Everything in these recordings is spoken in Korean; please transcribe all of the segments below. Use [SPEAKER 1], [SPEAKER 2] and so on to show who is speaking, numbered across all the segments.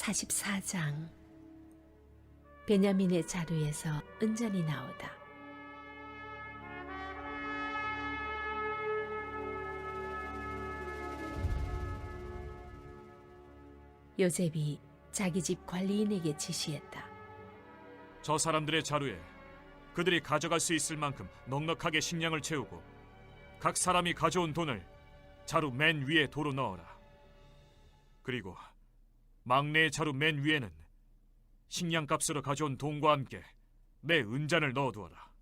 [SPEAKER 1] 44장. 베냐민의 자루에서 은잔이 나오다. 요셉이 자기 집 관리인에게 지시했다.
[SPEAKER 2] 저 사람들의 자루에 그들이 가져갈 수 있을 만큼 넉넉하게 식량을 채우고 각 사람이 가져온 돈을 자루 맨 위에 도로 넣어라. 그리고 막내의 자루 맨 위에는 식량값으로 가져온 돈과 함께 내 은잔을 넣어두어라.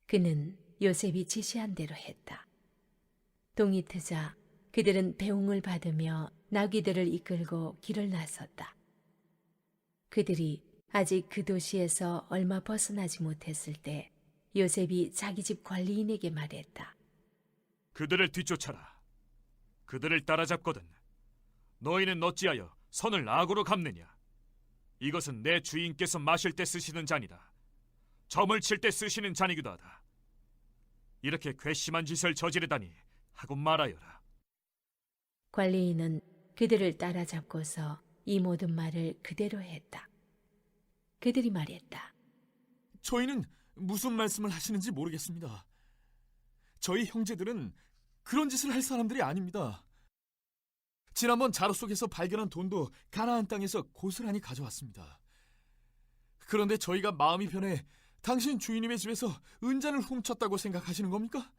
[SPEAKER 1] 그는 요셉이 지시한 대로 했다. 동이 트자 그들은 배웅을 받으며 나귀들을 이끌고 길을 나섰다. 그들이 아직 그 도시에서 얼마 벗어나지 못했을 때 요셉이 자기 집 관리인에게 말했다.
[SPEAKER 2] 그들을 뒤쫓아라. 그들을 따라잡거든 너희는 어찌하여 선을 악으로 갚느냐? 이것은 내 주인께서 마실 때 쓰시는 잔이다. 점을 칠 때 쓰시는 잔이기도 하다. 이렇게 괘씸한 짓을 저지르다니 하고 말하여라.
[SPEAKER 1] 관리인은 그들을 따라잡고서 이 모든 말을 그대로 했다. 그들이 말했다.
[SPEAKER 3] 저희는 무슨 말씀을 하시는지 모르겠습니다. 저희 형제들은 그런 짓을 할 사람들이 아닙니다. 지난번 자루 속에서 발견한 돈도 가나안 땅에서 고스란히 가져왔습니다. 그런데 저희가 마음이 변해 당신 주인님의 집에서 은잔을 훔쳤다고 생각하시는 겁니까?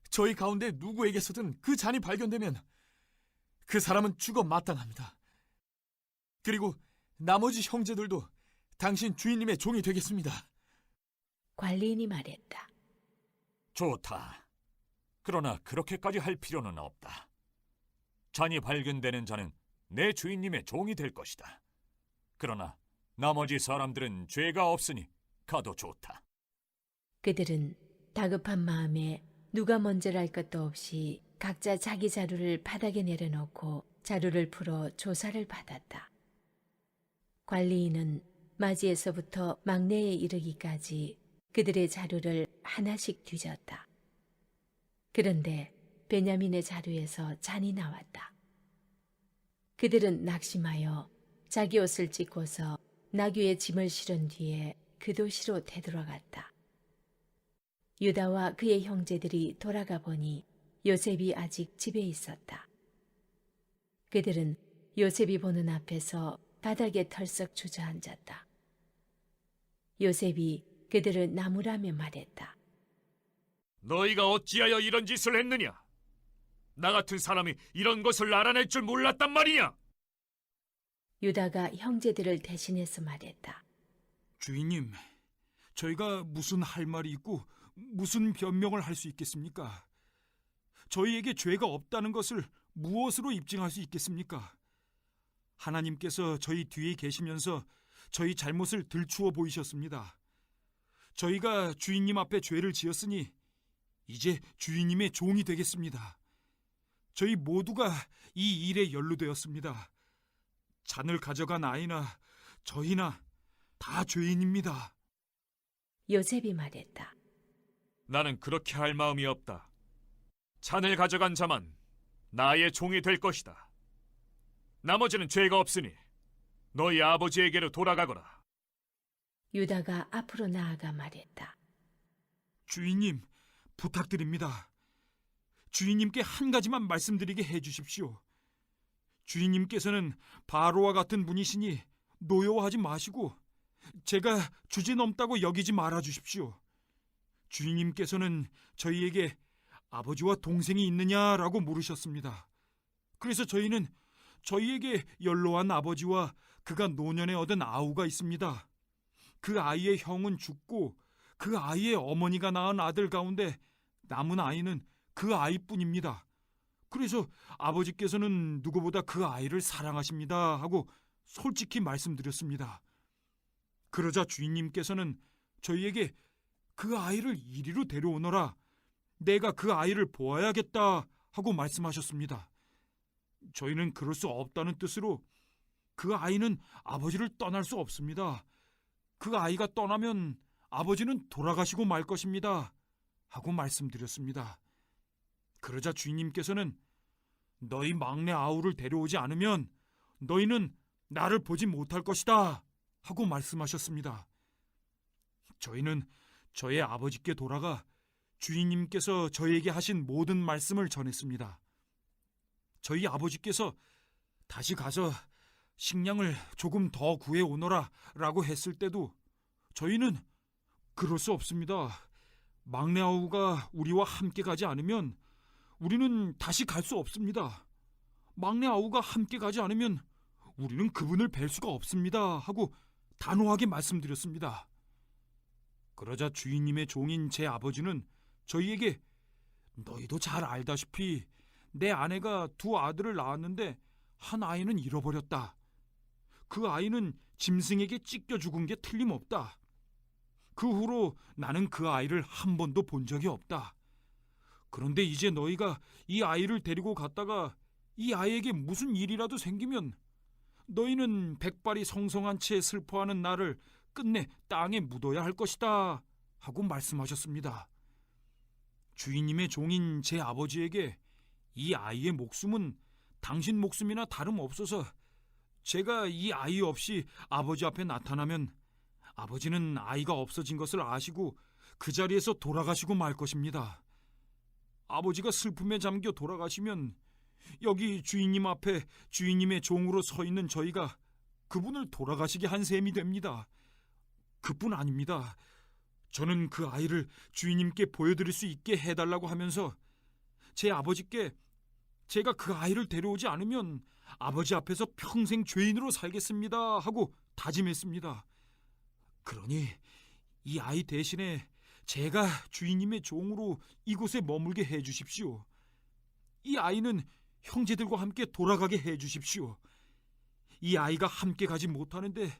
[SPEAKER 3] 저희 가운데 누구에게서든 그 잔이 발견되면 그 사람은 죽어 마땅합니다. 그리고 나머지 형제들도 당신 주인님의 종이 되겠습니다.
[SPEAKER 1] 관리인이 말했다.
[SPEAKER 4] 좋다. 그러나 그렇게까지 할 필요는 없다. 잔이 발견되는 자는 내 주인님의 종이 될 것이다. 그러나 나머지 사람들은 죄가 없으니 가도 좋다.
[SPEAKER 1] 그들은 다급한 마음에 누가 먼저랄 것도 없이 각자 자기 자루를 바닥에 내려놓고 자루를 풀어 조사를 받았다. 관리인은 맞이에서부터 막내에 이르기까지 그들의 자루를 하나씩 뒤졌다. 그런데 베냐민의 자루에서 잔이 나왔다. 그들은 낙심하여 자기 옷을 찢고서 나귀의 짐을 실은 뒤에 그 도시로 되돌아갔다. 유다와 그의 형제들이 돌아가 보니 요셉이 아직 집에 있었다. 그들은 요셉이 보는 앞에서 바닥에 털썩 주저앉았다. 요셉이 그들을 나무라며 말했다.
[SPEAKER 2] 너희가 어찌하여 이런 짓을 했느냐? 나 같은 사람이 이런 것을 알아낼 줄 몰랐단 말이냐?
[SPEAKER 1] 유다가 형제들을 대신해서 말했다.
[SPEAKER 5] 주인님, 저희가 무슨 할 말이 있고 무슨 변명을 할 수 있겠습니까? 저희에게 죄가 없다는 것을 무엇으로 입증할 수 있겠습니까? 하나님께서 저희 뒤에 계시면서 저희 잘못을 들추어 보이셨습니다. 저희가 주인님 앞에 죄를 지었으니 이제 주인님의 종이 되겠습니다. 저희 모두가 이 일에 연루되었습니다. 잔을 가져간 아이나 저희나 다 죄인입니다.
[SPEAKER 1] 요셉이 말했다.
[SPEAKER 2] 나는 그렇게 할 마음이 없다. 잔을 가져간 자만 나의 종이 될 것이다. 나머지는 죄가 없으니 너희 아버지에게로 돌아가거라.
[SPEAKER 1] 유다가 앞으로 나아가 말했다.
[SPEAKER 5] 주인님, 부탁드립니다. 주인님께 한 가지만 말씀드리게 해주십시오. 주인님께서는 바로와 같은 분이시니 노여워하지 마시고 제가 주제넘다고 여기지 말아 주십시오. 주인님께서는 저희에게 아버지와 동생이 있느냐라고 물으셨습니다. 그래서 저희는 저희에게 연로한 아버지와 그가 노년에 얻은 아우가 있습니다. 그 아이의 형은 죽고 그 아이의 어머니가 낳은 아들 가운데 남은 아이는 그 아이뿐입니다. 그래서 아버지께서는 누구보다 그 아이를 사랑하십니다 하고 솔직히 말씀드렸습니다. 그러자 주인님께서는 저희에게 그 아이를 이리로 데려오너라, 내가 그 아이를 보아야겠다 하고 말씀하셨습니다. 저희는 그럴 수 없다는 뜻으로 그 아이는 아버지를 떠날 수 없습니다. 그 아이가 떠나면 아버지는 돌아가시고 말 것입니다 하고 말씀드렸습니다. 그러자 주인님께서는 너희 막내 아우를 데려오지 않으면 너희는 나를 보지 못할 것이다 하고 말씀하셨습니다. 저희는 저의 아버지께 돌아가 주인님께서 저에게 하신 모든 말씀을 전했습니다. 저희 아버지께서 다시 가서 식량을 조금 더 구해 오너라 라고 했을 때도 저희는 그럴 수 없습니다. 막내 아우가 우리와 함께 가지 않으면 우리는 다시 갈 수 없습니다. 막내 아우가 함께 가지 않으면 우리는 그분을 뵐 수가 없습니다 하고 단호하게 말씀드렸습니다. 그러자 주인님의 종인 제 아버지는 저희에게 너희도 잘 알다시피 내 아내가 두 아들을 낳았는데 한 아이는 잃어버렸다. 그 아이는 짐승에게 찢겨 죽은 게 틀림없다. 그 후로 나는 그 아이를 한 번도 본 적이 없다. 그런데 이제 너희가 이 아이를 데리고 갔다가 이 아이에게 무슨 일이라도 생기면 너희는 백발이 성성한 채 슬퍼하는 나를 끝내 땅에 묻어야 할 것이다 하고 말씀하셨습니다. 주인님의 종인 제 아버지에게 이 아이의 목숨은 당신 목숨이나 다름없어서 제가 이 아이 없이 아버지 앞에 나타나면 아버지는 아이가 없어진 것을 아시고 그 자리에서 돌아가시고 말 것입니다. 아버지가 슬픔에 잠겨 돌아가시면 여기 주인님 앞에 주인님의 종으로 서 있는 저희가 그분을 돌아가시게 한 셈이 됩니다. 그뿐 아닙니다. 저는 그 아이를 주인님께 보여드릴 수 있게 해달라고 하면서 제 아버지께 제가 그 아이를 데려오지 않으면 아버지 앞에서 평생 죄인으로 살겠습니다 하고 다짐했습니다. 그러니 이 아이 대신에 제가 주인님의 종으로 이곳에 머물게 해주십시오. 이 아이는 형제들과 함께 돌아가게 해주십시오. 이 아이가 함께 가지 못하는데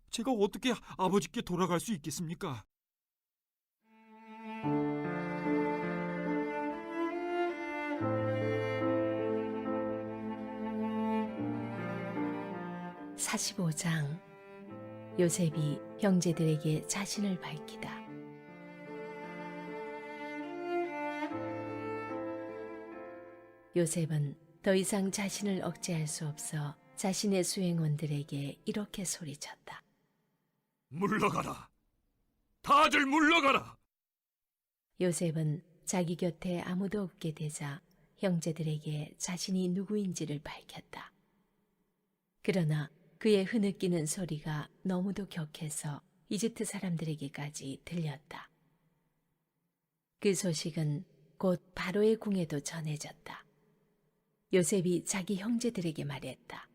[SPEAKER 5] 제가 어떻게 아버지께 돌아갈 수 있겠습니까?
[SPEAKER 1] (45장) 요셉이 형제들에게 자신을 밝히다. 요셉은 더 이상 자신을 억제할 수 없어 자신의 수행원들에게 이렇게 소리쳤다.
[SPEAKER 2] 물러가라. 다들 물러가라.
[SPEAKER 1] 요셉은 자기 곁에 아무도 없게 되자 형제들에게 자신이 누구인지를 밝혔다. 그러나 그의 흐느끼는 소리가 너무도 격해서 이집트 사람들에게까지 들렸다. 그 소식은 곧 바로의 궁에도 전해졌다. 요셉이 자기 형제들에게 말했다.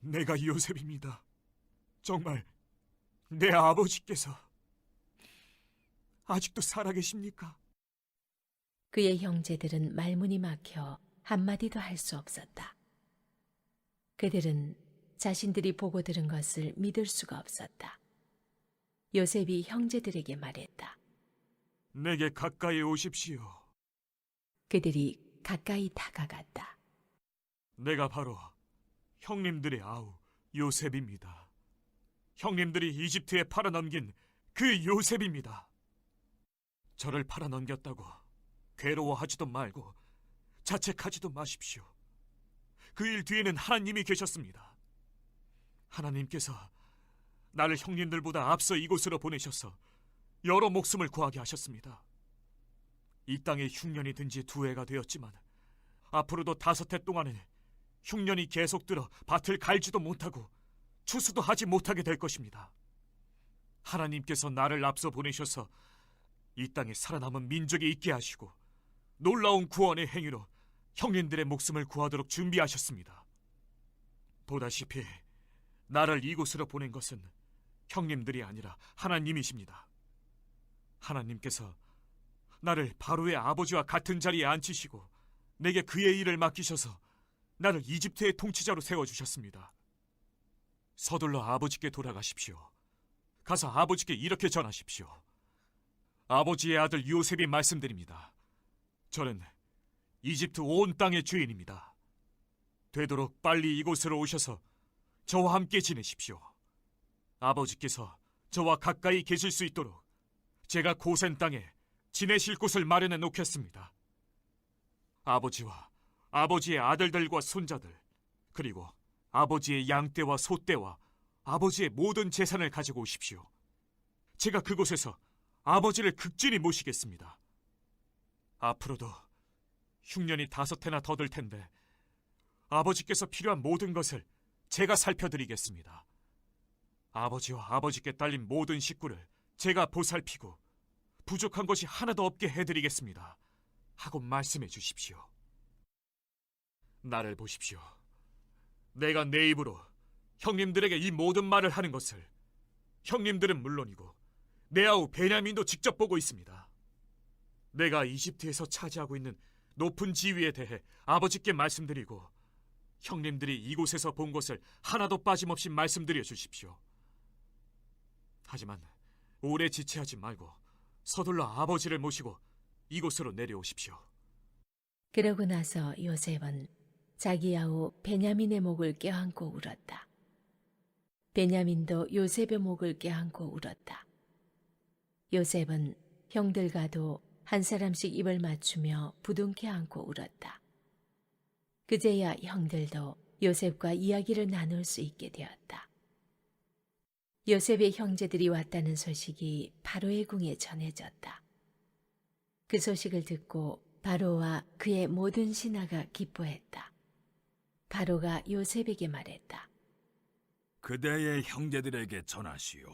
[SPEAKER 2] 내가 요셉입니다. 정말 내 아버지께서 아직도 살아계십니까?
[SPEAKER 1] 그의 형제들은 말문이 막혀 한마디도 할 수 없었다. 그들은 자신들이 보고 들은 것을 믿을 수가 없었다. 요셉이 형제들에게 말했다.
[SPEAKER 2] 내게 가까이 오십시오.
[SPEAKER 1] 그들이 가까이 다가갔다.
[SPEAKER 2] 내가 바로 형님들의 아우 요셉입니다. 형님들이 이집트에 팔아넘긴 그 요셉입니다. 저를 팔아넘겼다고 괴로워하지도 말고 자책하지도 마십시오. 그 일 뒤에는 하나님이 계셨습니다. 하나님께서 나를 형님들보다 앞서 이곳으로 보내셔서 여러 목숨을 구하게 하셨습니다. 이 땅에 흉년이 든 지 2해가 되었지만 앞으로도 5해 동안은 흉년이 계속 들어 밭을 갈지도 못하고 추수도 하지 못하게 될 것입니다. 하나님께서 나를 앞서 보내셔서 이 땅에 살아남은 민족이 있게 하시고 놀라운 구원의 행위로 형님들의 목숨을 구하도록 준비하셨습니다. 보다시피 나를 이곳으로 보낸 것은 형님들이 아니라 하나님이십니다. 하나님께서 나를 바로의 아버지와 같은 자리에 앉히시고 내게 그의 일을 맡기셔서 나를 이집트의 통치자로 세워주셨습니다. 서둘러 아버지께 돌아가십시오. 가서 아버지께 이렇게 전하십시오. 아버지의 아들 요셉이 말씀드립니다. 저는 이집트 온 땅의 주인입니다. 되도록 빨리 이곳으로 오셔서 저와 함께 지내십시오. 아버지께서 저와 가까이 계실 수 있도록 제가 고센 땅에 지내실 곳을 마련해 놓겠습니다. 아버지와 아버지의 아들들과 손자들 그리고 아버지의 양떼와 소떼와 아버지의 모든 재산을 가지고 오십시오. 제가 그곳에서 아버지를 극진히 모시겠습니다. 앞으로도 흉년이 5해나 더 들 텐데 아버지께서 필요한 모든 것을 제가 살펴드리겠습니다. 아버지와 아버지께 딸린 모든 식구를 제가 보살피고 부족한 것이 하나도 없게 해드리겠습니다. 하고 말씀해 주십시오. 나를 보십시오. 내가 내 입으로 형님들에게 이 모든 말을 하는 것을 형님들은 물론이고 내 아우 베냐민도 직접 보고 있습니다. 내가 이집트에서 차지하고 있는 높은 지위에 대해 아버지께 말씀드리고 형님들이 이곳에서 본 것을 하나도 빠짐없이 말씀드려 주십시오. 하지만 오래 지체하지 말고 서둘러 아버지를 모시고 이곳으로 내려오십시오.
[SPEAKER 1] 그러고 나서 요셉은 자기 아우 베냐민의 목을 껴안고 울었다. 베냐민도 요셉의 목을 껴안고 울었다. 요셉은 형들과도 한 사람씩 입을 맞추며 부둥켜 안고 울었다. 그제야 형들도 요셉과 이야기를 나눌 수 있게 되었다. 요셉의 형제들이 왔다는 소식이 바로의 궁에 전해졌다. 그 소식을 듣고 바로와 그의 모든 신하가 기뻐했다. 바로가 요셉에게 말했다.
[SPEAKER 6] 그대의 형제들에게 전하시오.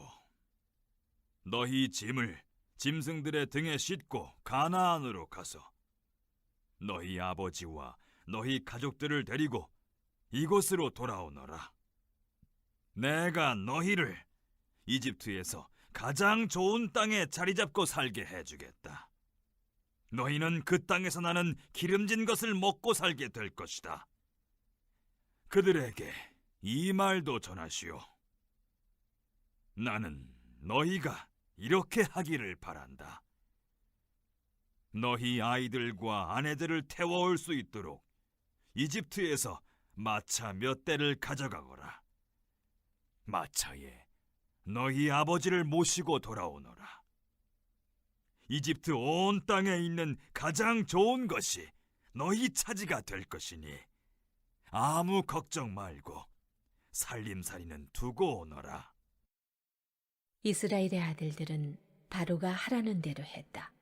[SPEAKER 6] 너희 짐을 짐승들의 등에 싣고 가나안으로 가서 너희 아버지와 너희 가족들을 데리고 이곳으로 돌아오너라. 내가 너희를 이집트에서 가장 좋은 땅에 자리 잡고 살게 해주겠다. 너희는 그 땅에서 나는 기름진 것을 먹고 살게 될 것이다. 그들에게 이 말도 전하시오. 나는 너희가 이렇게 하기를 바란다. 너희 아이들과 아내들을 태워올 수 있도록 이집트에서 마차 몇 대를 가져가거라. 마차에 너희 아버지를 모시고 돌아오너라. 이집트 온 땅에 있는 가장 좋은 것이 너희 차지가 될 것이니 아무 걱정 말고 살림살이는 두고 오너라.
[SPEAKER 1] 이스라엘의 아들들은 바로가 하라는 대로 했다.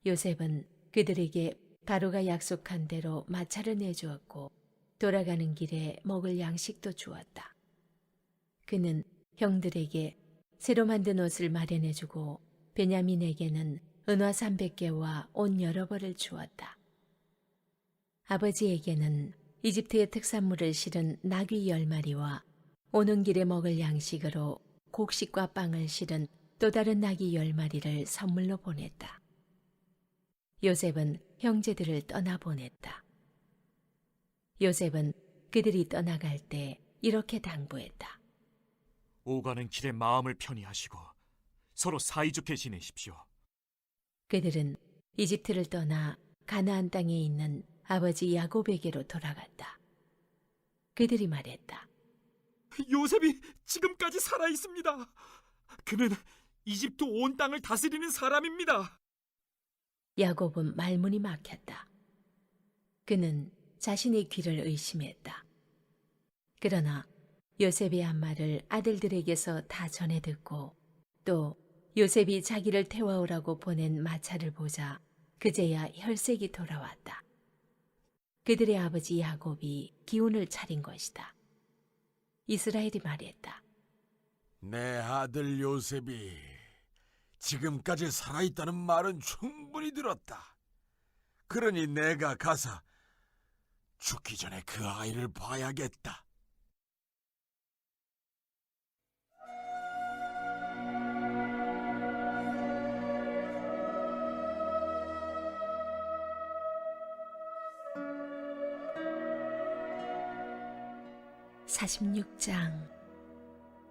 [SPEAKER 1] 요셉은 그들에게 바로가 약속한 대로 마차를 내주었고 돌아가는 길에 먹을 양식도 주었다. 그는 형들에게 새로 만든 옷을 마련해주고 베냐민에게는 은화 300개와 옷 여러 벌을 주었다. 아버지에게는 이집트의 특산물을 실은 나귀 10마리와 오는 길에 먹을 양식으로 곡식과 빵을 실은 또 다른 나귀 10마리를 선물로 보냈다. 요셉은 형제들을 떠나보냈다. 요셉은 그들이 떠나갈 때 이렇게 당부했다.
[SPEAKER 2] 오가는 길에 마음을 편히 하시고 서로 사이좋게 지내십시오.
[SPEAKER 1] 그들은 이집트를 떠나 가나안 땅에 있는 아버지 야곱에게로 돌아갔다. 그들이 말했다.
[SPEAKER 5] 요셉이 지금까지 살아 있습니다. 그는 이집트 온 땅을 다스리는 사람입니다.
[SPEAKER 1] 야곱은 말문이 막혔다. 그는 자신의 귀를 의심했다. 그러나 요셉의 한 말을 아들들에게서 다 전해 듣고 또 요셉이 자기를 태워오라고 보낸 마차를 보자 그제야 혈색이 돌아왔다. 그들의 아버지 야곱이 기운을 차린 것이다. 이스라엘이 말했다.
[SPEAKER 7] 내 아들 요셉이 지금까지 살아있다는 말은 충분히 들었다. 그러니 내가 가서 죽기 전에 그 아이를 봐야겠다.
[SPEAKER 1] (46장)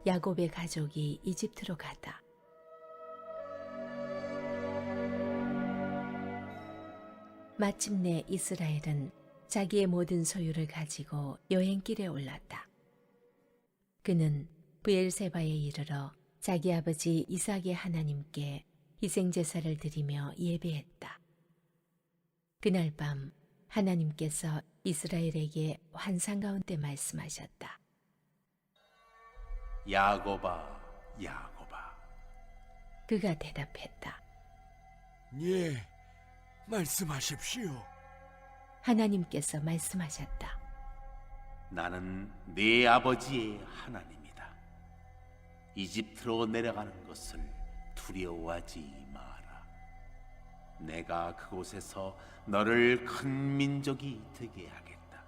[SPEAKER 1] 야곱의 가족이 이집트로 가다. 마침내 이스라엘은 자기의 모든 소유를 가지고 여행길에 올랐다. 그는 브엘세바에 이르러 자기 아버지 이삭의 하나님께 희생제사를 드리며 예배했다. 그날 밤 하나님께서 이스라엘에게 환상 가운데 말씀하셨다.
[SPEAKER 8] 야곱아, 야곱아.
[SPEAKER 1] 그가 대답했다.
[SPEAKER 7] 예, 말씀하십시오.
[SPEAKER 1] 하나님께서 말씀하셨다.
[SPEAKER 8] 나는 네 아버지의 하나님이다. 이집트로 내려가는 것을 두려워하지 마라. 내가 그곳에서 너를 큰 민족이 되게 하겠다.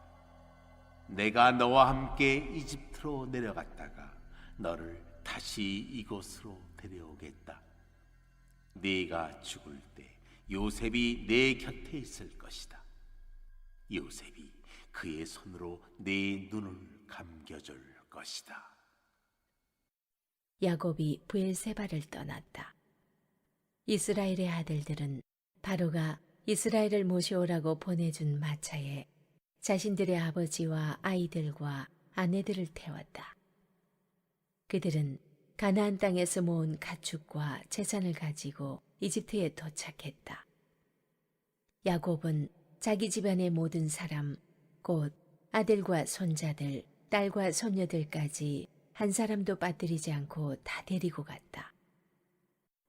[SPEAKER 8] 내가 너와 함께 이집트로 내려갔다가 너를 다시 이곳으로 데려오겠다. 네가 죽을 때 요셉이 네 곁에 있을 것이다. 요셉이 그의 손으로 네 눈을 감겨줄 것이다.
[SPEAKER 1] 야곱이 브엘세바를 떠났다. 이스라엘의 아들들은 바로가 이스라엘을 모셔오라고 보내준 마차에 자신들의 아버지와 아이들과 아내들을 태웠다. 그들은 가나안 땅에서 모은 가축과 재산을 가지고 이집트에 도착했다. 야곱은 자기 집안의 모든 사람, 곧 아들과 손자들, 딸과 손녀들까지 한 사람도 빠뜨리지 않고 다 데리고 갔다.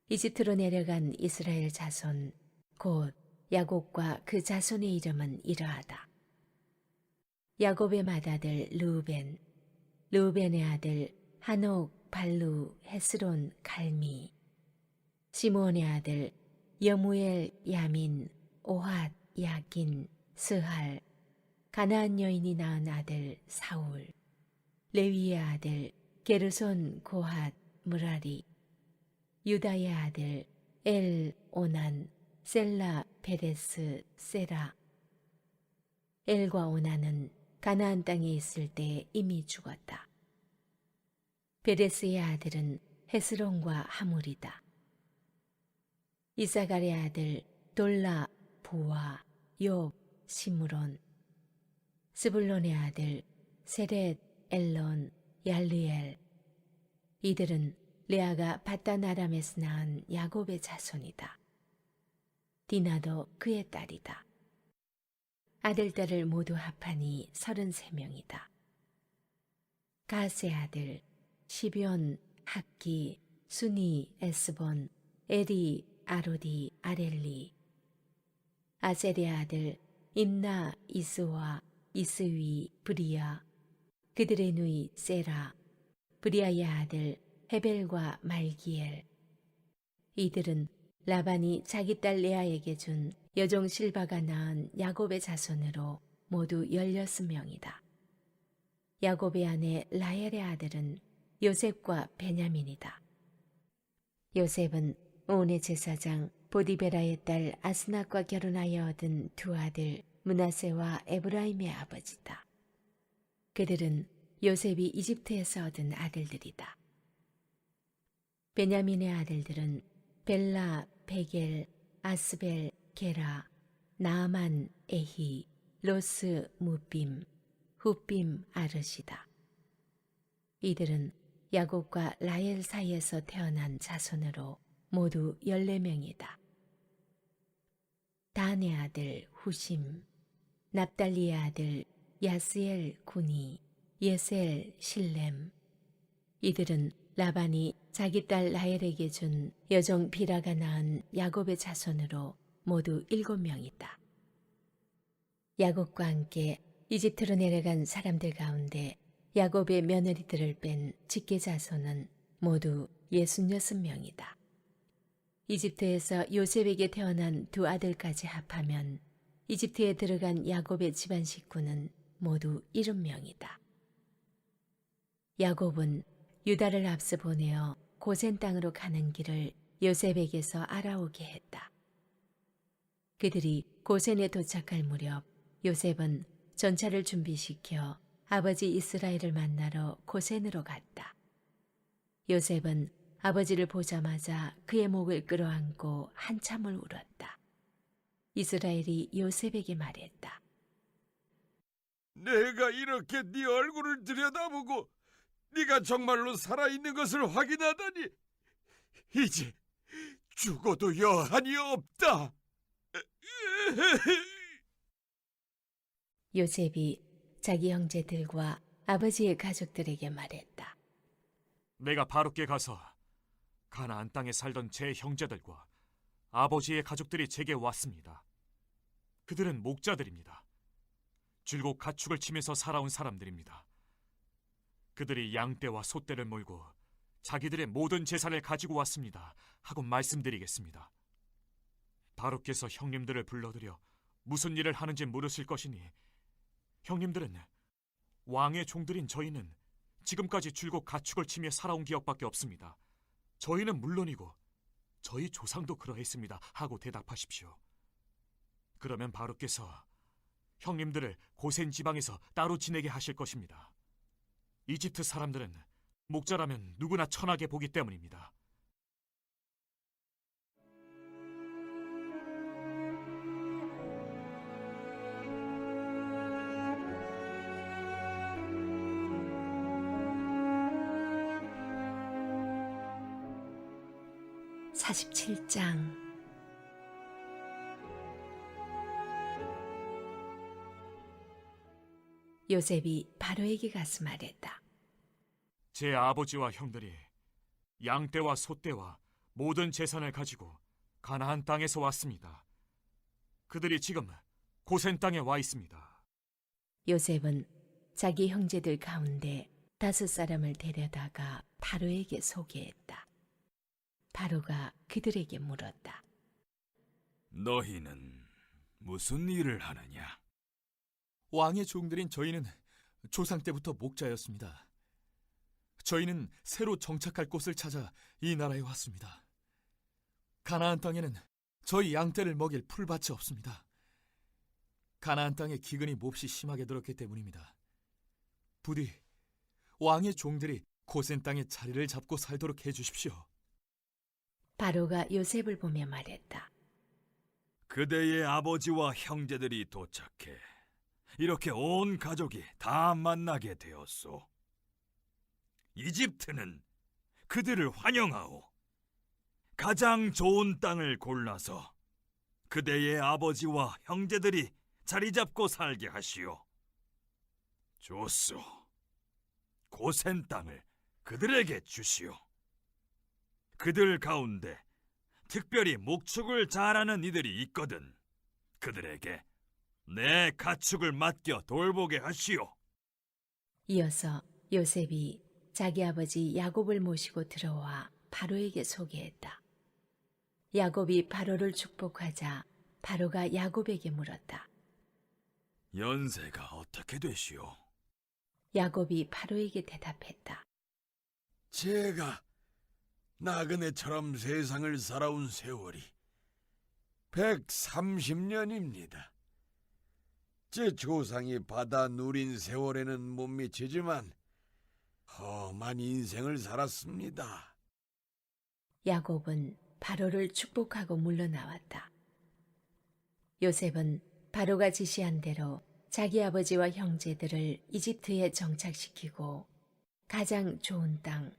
[SPEAKER 1] 이집트로 내려간 이스라엘 자손, 곧 야곱과 그 자손의 이름은 이러하다. 야곱의 맏아들 르우벤, 르우벤의 아들 한옥, 발루, 헤스론, 갈미, 시므온의 아들 여무엘, 야민, 오핫, 야긴, 스할, 가나안 여인이 낳은 아들 사울, 레위의 아들 게르손, 고핫, 무라리, 유다의 아들 엘, 오난, 셀라, 베레스, 세라. 엘과 오난은 가나안 땅에 있을 때 이미 죽었다. 베레스의 아들은 헤스론과 하물이다. 이사갈의 아들 돌라, 부와, 욥, 시므론. 스불론의 아들 세렛, 엘론, 얄리엘. 이들은 레아가 바단 아람에서 낳은 야곱의 자손이다. 디나도 그의 딸이다. 아들, 딸을 모두 합하니 33명이다. 가스의 아들 시비온, 학기, 수니, 에스본, 에리, 아로디, 아렐리. 아셀의 아들 임나, 이스와, 이스위, 브리아. 그들의 누이 세라. 브리아의 아들 헤벨과 말기엘. 이들은 라반이 자기 딸 레아에게 준 여종 실바가 낳은 야곱의 자손으로 모두 16명이다. 야곱의 아내 라헬의 아들은 요셉과 베냐민이다. 요셉은 온의 제사장 보디베라의 딸 아스낙과 결혼하여 얻은 두 아들 므낫세와 에브라임의 아버지다. 그들은 요셉이 이집트에서 얻은 아들들이다. 베냐민의 아들들은 벨라, 베겔, 아스벨, 게라, 나아만, 에히, 로스, 무빔, 후빔, 아르시다. 이들은 야곱과 라헬 사이에서 태어난 자손으로 모두 14명이다. 단의 아들 후심, 납달리의 아들 야스엘, 구니, 예셀, 실렘. 이들은 라반이 자기 딸 라헬에게 준 여종 비라가 낳은 야곱의 자손으로 모두 7명이다. 야곱과 함께 이집트로 내려간 사람들 가운데 야곱의 며느리들을 뺀 직계 자손은 모두 66명이다. 이집트에서 요셉에게 태어난 두 아들까지 합하면 이집트에 들어간 야곱의 집안 식구는 모두 70명이다. 야곱은 유다를 앞서 보내어 고센 땅으로 가는 길을 요셉에게서 알아오게 했다. 그들이 고센에 도착할 무렵 요셉은 전차를 준비시켜 아버지 이스라엘을 만나러 고센으로 갔다. 요셉은 아버지를 보자마자 그의 목을 끌어안고 한참을 울었다. 이스라엘이 요셉에게 말했다.
[SPEAKER 7] 내가 이렇게 네 얼굴을 들여다보고 네가 정말로 살아있는 것을 확인하다니 이제 죽어도 여한이 없다.
[SPEAKER 1] 요셉이 자기 형제들과 아버지의 가족들에게 말했다.
[SPEAKER 2] 내가 바로께 가서 가나안 땅에 살던 제 형제들과 아버지의 가족들이 제게 왔습니다. 그들은 목자들입니다. 줄곧 가축을 치면서 살아온 사람들입니다. 그들이 양떼와 소떼를 몰고 자기들의 모든 재산을 가지고 왔습니다 하고 말씀드리겠습니다. 바로께서 형님들을 불러들여 무슨 일을 하는지 물으실 것이니 형님들은 왕의 종들인 저희는 지금까지 줄곧 가축을 치며 살아온 기억밖에 없습니다. 저희는 물론이고 저희 조상도 그러했습니다 하고 대답하십시오. 그러면 바로께서 형님들을 고센 지방에서 따로 지내게 하실 것입니다. 이집트 사람들은 목자라면 누구나 천하게 보기 때문입니다.
[SPEAKER 1] (47장) 요셉이 바로에게 가서 말했다.
[SPEAKER 2] 제 아버지와 형들이 양떼와 소떼와 모든 재산을 가지고 가나안 땅에서 왔습니다. 그들이 지금 고센 땅에 와 있습니다.
[SPEAKER 1] 요셉은 자기 형제들 가운데 5사람을 데려다가 바로에게 소개했다. 바로가 그들에게 물었다.
[SPEAKER 6] 너희는 무슨 일을 하느냐?
[SPEAKER 3] 왕의 종들인 저희는 조상 때부터 목자였습니다. 저희는 새로 정착할 곳을 찾아 이 나라에 왔습니다. 가나안 땅에는 저희 양떼를 먹일 풀밭이 없습니다. 가나안 땅에 기근이 몹시 심하게 들었기 때문입니다. 부디 왕의 종들이 고센 땅에 자리를 잡고 살도록 해주십시오.
[SPEAKER 1] 바로가 요셉을 보며 말했다.
[SPEAKER 6] 그대의 아버지와 형제들이 도착해 이렇게 온 가족이 다 만나게 되었소. 이집트는 그들을 환영하오. 가장 좋은 땅을 골라서 그대의 아버지와 형제들이 자리 잡고 살게 하시오. 좋소. 고센 땅을 그들에게 주시오. 그들 가운데 특별히 목축을 잘하는 이들이 있거든 그들에게 내 가축을 맡겨 돌보게 하시오.
[SPEAKER 1] 이어서 요셉이 자기 아버지 야곱을 모시고 들어와 바로에게 소개했다. 야곱이 바로를 축복하자 바로가 야곱에게 물었다.
[SPEAKER 6] 연세가 어떻게 되시오?
[SPEAKER 1] 야곱이 바로에게 대답했다.
[SPEAKER 7] 제가 나그네처럼 세상을 살아온 세월이 130년입니다. 제 조상이 받아 누린 세월에는 못 미치지만 험한 인생을 살았습니다.
[SPEAKER 1] 야곱은 바로를 축복하고 물러나왔다. 요셉은 바로가 지시한 대로 자기 아버지와 형제들을 이집트에 정착시키고 가장 좋은 땅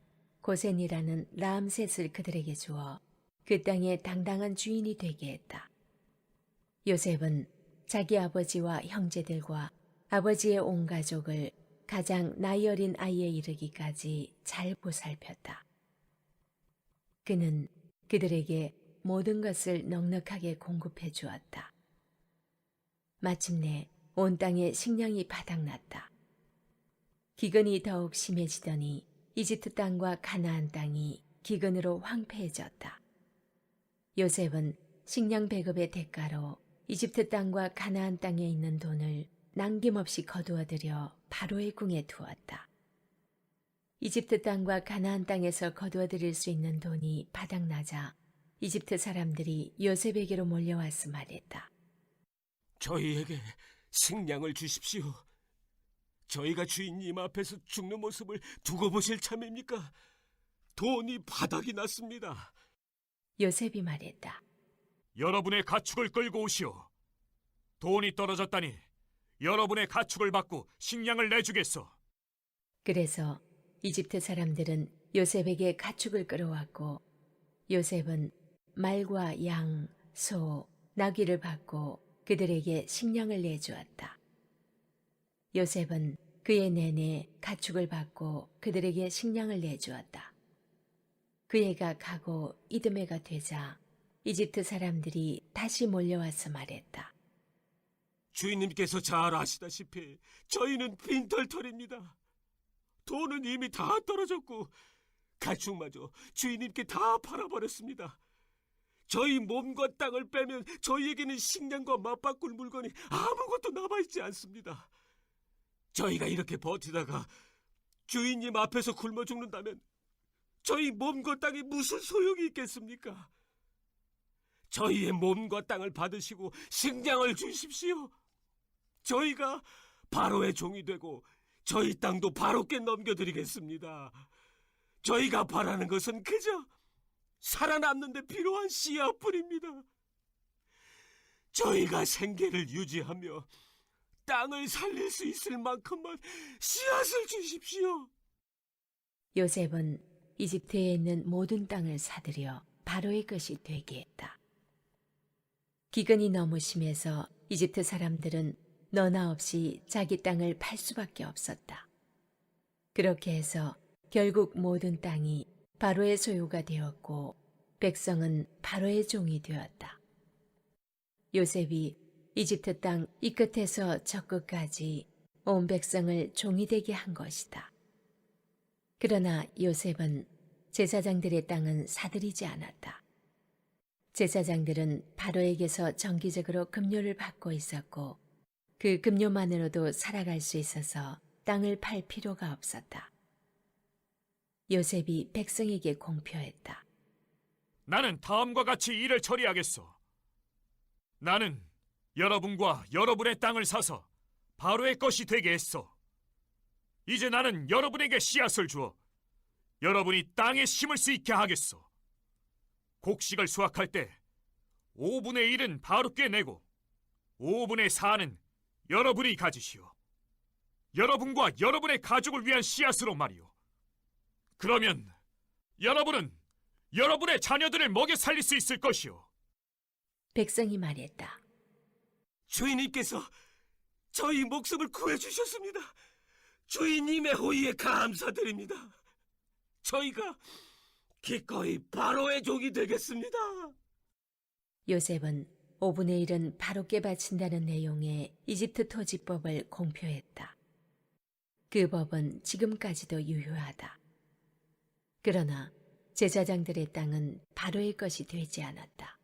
[SPEAKER 1] 고센이라는 라암셋을 그들에게 주어 그 땅의 당당한 주인이 되게 했다. 요셉은 자기 아버지와 형제들과 아버지의 온 가족을 가장 나이 어린 아이에 이르기까지 잘 보살폈다. 그는 그들에게 모든 것을 넉넉하게 공급해 주었다. 마침내 온 땅에 식량이 바닥났다. 기근이 더욱 심해지더니 이집트 땅과 가나안 땅이 기근으로 황폐해졌다. 요셉은 식량 배급의 대가로 이집트 땅과 가나안 땅에 있는 돈을 남김없이 거두어들여 바로의 궁에 두었다. 이집트 땅과 가나안 땅에서 거두어들일 수 있는 돈이 바닥나자 이집트 사람들이 요셉에게로 몰려와서 말했다.
[SPEAKER 9] 저희에게 식량을 주십시오. 저희가 주인님 앞에서 죽는 모습을 두고 보실 참입니까? 돈이 바닥이 났습니다.
[SPEAKER 1] 요셉이 말했다.
[SPEAKER 2] 여러분의 가축을 끌고 오시오. 돈이 떨어졌다니 여러분의 가축을 받고 식량을 내주겠소.
[SPEAKER 1] 그래서 이집트 사람들은 요셉에게 가축을 끌어왔고 요셉은 말과 양, 소, 나귀를 받고 그들에게 식량을 내주었다. 요셉은 그의 내내 가축을 받고 그들에게 식량을 내주었다. 그 해가 가고 이듬해가 되자 이집트 사람들이 다시 몰려와서 말했다.
[SPEAKER 9] 주인님께서 잘 아시다시피 저희는 빈털털입니다. 돈은 이미 다 떨어졌고 가축마저 주인님께 다 팔아버렸습니다. 저희 몸과 땅을 빼면 저희에게는 식량과 맞바꿀 물건이 아무것도 남아있지 않습니다. 저희가 이렇게 버티다가 주인님 앞에서 굶어 죽는다면 저희 몸과 땅이 무슨 소용이 있겠습니까? 저희의 몸과 땅을 받으시고 식량을 주십시오. 저희가 바로의 종이 되고 저희 땅도 바로께 넘겨드리겠습니다. 저희가 바라는 것은 그저 살아남는 데 필요한 씨앗뿐입니다. 저희가 생계를 유지하며 땅을 살릴 수 있을 만큼만 씨앗을 주십시오.
[SPEAKER 1] 요셉은 이집트에 있는 모든 땅을 사들여 바로의 것이 되게 했다. 기근이 너무 심해서 이집트 사람들은 너나 없이 자기 땅을 팔 수밖에 없었다. 그렇게 해서 결국 모든 땅이 바로의 소유가 되었고 백성은 바로의 종이 되었다. 요셉이 이집트 땅 이 끝에서 저 끝까지 온 백성을 종이 되게 한 것이다. 그러나 요셉은 제사장들의 땅은 사들이지 않았다. 제사장들은 바로에게서 정기적으로 급료를 받고 있었고 그 급료만으로도 살아갈 수 있어서 땅을 팔 필요가 없었다. 요셉이 백성에게 공표했다.
[SPEAKER 2] 나는 다음과 같이 일을 처리하겠소. 나는 여러분과 여러분의 땅을 사서 바로의 것이 되게 했소. 이제 나는 여러분에게 씨앗을 주어 여러분이 땅에 심을 수 있게 하겠소. 곡식을 수확할 때 5분의 1은 바로께 내고 5분의 4는 여러분이 가지시오. 여러분과 여러분의 가족을 위한 씨앗으로 말이오. 그러면 여러분은 여러분의 자녀들을 먹여 살릴 수 있을 것이오.
[SPEAKER 1] 백성이 말했다.
[SPEAKER 9] 주인님께서 저희 목숨을 구해주셨습니다. 주인님의 호의에 감사드립니다. 저희가 기꺼이 바로의 종이 되겠습니다.
[SPEAKER 1] 요셉은 5분의 1은 바로께 바친다는 내용의 이집트 토지법을 공표했다. 그 법은 지금까지도 유효하다. 그러나 제사장들의 땅은 바로의 것이 되지 않았다.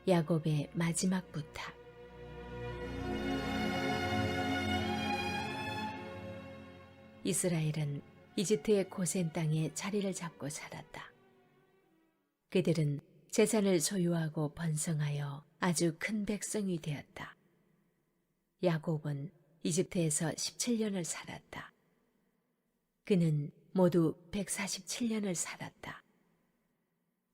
[SPEAKER 1] 야곱의 마지막 부탁. 이스라엘은 이집트의 고센 땅에 자리를 잡고 살았다. 그들은 재산을 소유하고 번성하여 아주 큰 백성이 되었다. 야곱은 이집트에서 17년을 살았다. 그는 모두 147년을 살았다.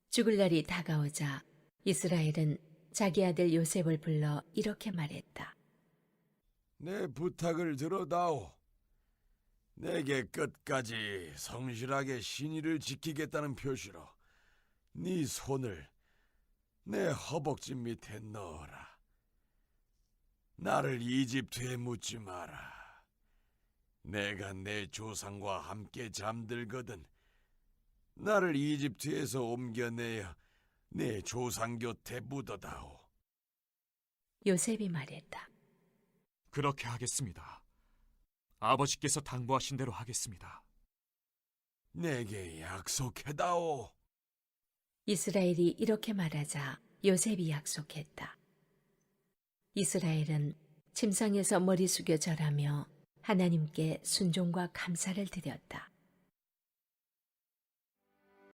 [SPEAKER 1] 죽을 날이 다가오자 이스라엘은 자기 아들 요셉을 불러 이렇게 말했다.
[SPEAKER 7] 내 부탁을 들어다오. 내게 끝까지 성실하게 신의를 지키겠다는 표시로 네 손을 내 허벅지 밑에 넣어라. 나를 이집트에 묻지 마라. 내가 내 조상과 함께 잠들거든 나를 이집트에서 옮겨내어 내 조상 곁에 묻어다오.
[SPEAKER 1] 요셉이 말했다.
[SPEAKER 2] 그렇게 하겠습니다. 아버지께서 당부하신 대로 하겠습니다.
[SPEAKER 7] 내게 약속해다오.
[SPEAKER 1] 이스라엘이 이렇게 말하자 요셉이 약속했다. 이스라엘은 침상에서 머리 숙여 절하며 하나님께 순종과 감사를 드렸다.